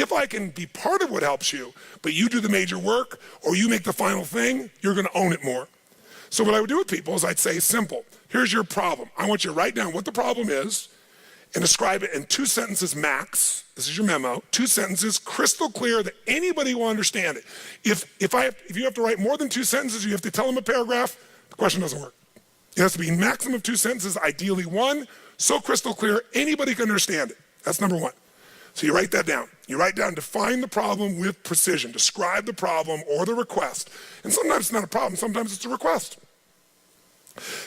if I can be part of what helps you, but you do the major work or you make the final thing, you're gonna own it more. So what I would do with people is I'd say, simple, here's your problem. I want you to write down what the problem is and describe it in 2 sentences max. This is your memo, 2 sentences, crystal clear that anybody will understand it. If you have to write more than 2 sentences, you have to tell them a paragraph, the question doesn't work. It has to be maximum of 2 sentences, ideally 1, so crystal clear, anybody can understand it. That's number 1. So you write that down. You write down, define the problem with precision, describe the problem or the request. And sometimes it's not a problem, sometimes it's a request.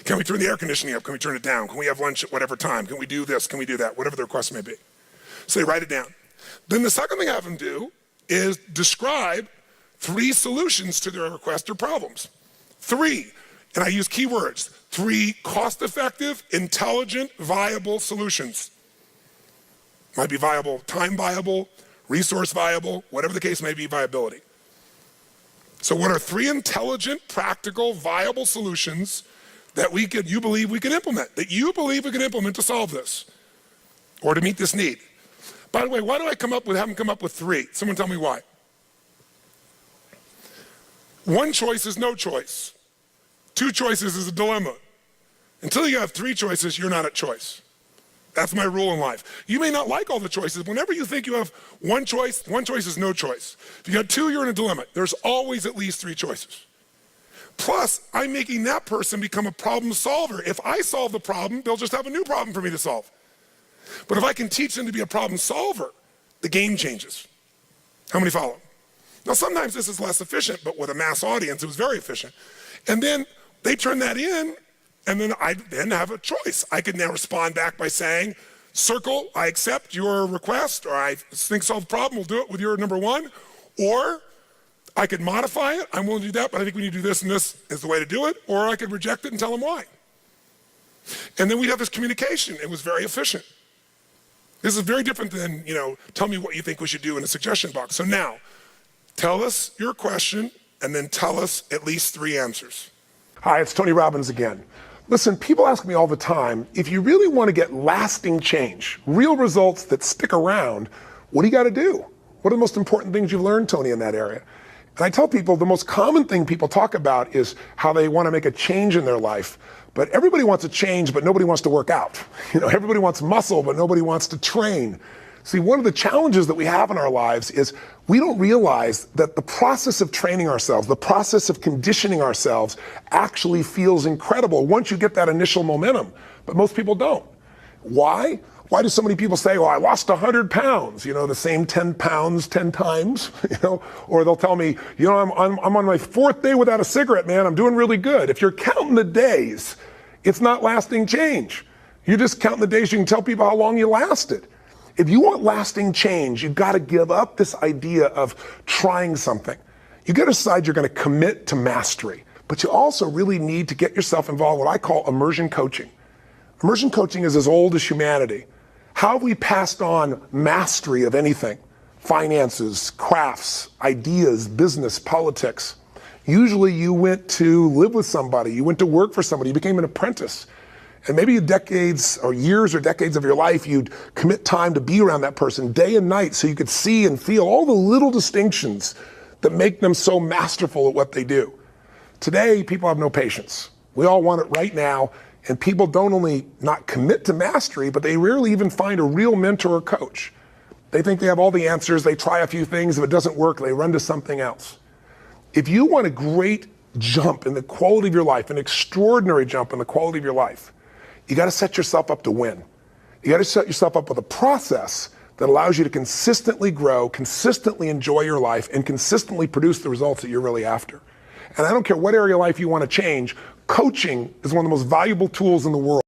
Can we turn the air conditioning up? Can we turn it down? Can we have lunch at whatever time? Can we do this? Can we do that? Whatever the request may be. So they write it down. Then the second thing I have them do is describe 3 solutions to their request or problems. 3, and I use keywords, 3 cost-effective, intelligent, viable solutions. Might be viable, time viable, resource viable, whatever the case may be, viability. So what are 3 intelligent, practical, viable solutions that you believe we can implement, to solve this or to meet this need? By the way, why do I have them come up with 3? Someone tell me why. 1 choice is no choice. 2 choices is a dilemma. Until you have 3 choices, you're not at choice. That's my rule in life. You may not like all the choices. Whenever you think you have 1 choice is no choice. If you got 2, you're in a dilemma. There's always at least 3 choices. Plus, I'm making that person become a problem solver. If I solve the problem, they'll just have a new problem for me to solve. But if I can teach them to be a problem solver, the game changes. How many follow? Now, sometimes this is less efficient, but with a mass audience, it was very efficient. And then they turn that in, and then I have a choice. I could now respond back by saying, circle, I accept your request, or I think solve the problem, we'll do it with your number 1. Or I could modify it, I'm willing to do that, but I think we need to do this and this is the way to do it. Or I could reject it and tell them why. And then we'd have this communication. It was very efficient. This is very different than, tell me what you think we should do in a suggestion box. So now, tell us your question and then tell us at least 3 answers. Hi, it's Tony Robbins again. Listen, people ask me all the time, if you really want to get lasting change, real results that stick around, what do you got to do? What are the most important things you've learned, Tony, in that area? And I tell people the most common thing people talk about is how they want to make a change in their life. But everybody wants a change, but nobody wants to work out. Everybody wants muscle, but nobody wants to train. See, one of the challenges that we have in our lives is we don't realize that the process of training ourselves, the process of conditioning ourselves actually feels incredible once you get that initial momentum. But most people don't. Why? Why do so many people say, well, I lost 100 pounds, the same 10 pounds 10 times, or they'll tell me, I'm on my 4th day without a cigarette, man, I'm doing really good. If you're counting the days, it's not lasting change. You're just counting the days you can tell people how long you lasted. If you want lasting change, you've got to give up this idea of trying something. You got to decide you're going to commit to mastery, but you also really need to get yourself involved in what I call immersion coaching. Immersion coaching is as old as humanity. How have we passed on mastery of anything? Finances, crafts, ideas, business, politics. Usually you went to live with somebody, you went to work for somebody, you became an apprentice. And maybe decades or years or decades of your life, you'd commit time to be around that person day and night so you could see and feel all the little distinctions that make them so masterful at what they do. Today, people have no patience. We all want it right now. And people don't only not commit to mastery, but they rarely even find a real mentor or coach. They think they have all the answers, they try a few things, if it doesn't work, they run to something else. If you want a great jump in the quality of your life, an extraordinary jump in the quality of your life, you got to set yourself up to win. You got to set yourself up with a process that allows you to consistently grow, consistently enjoy your life, and consistently produce the results that you're really after. And I don't care what area of life you want to change, coaching is one of the most valuable tools in the world.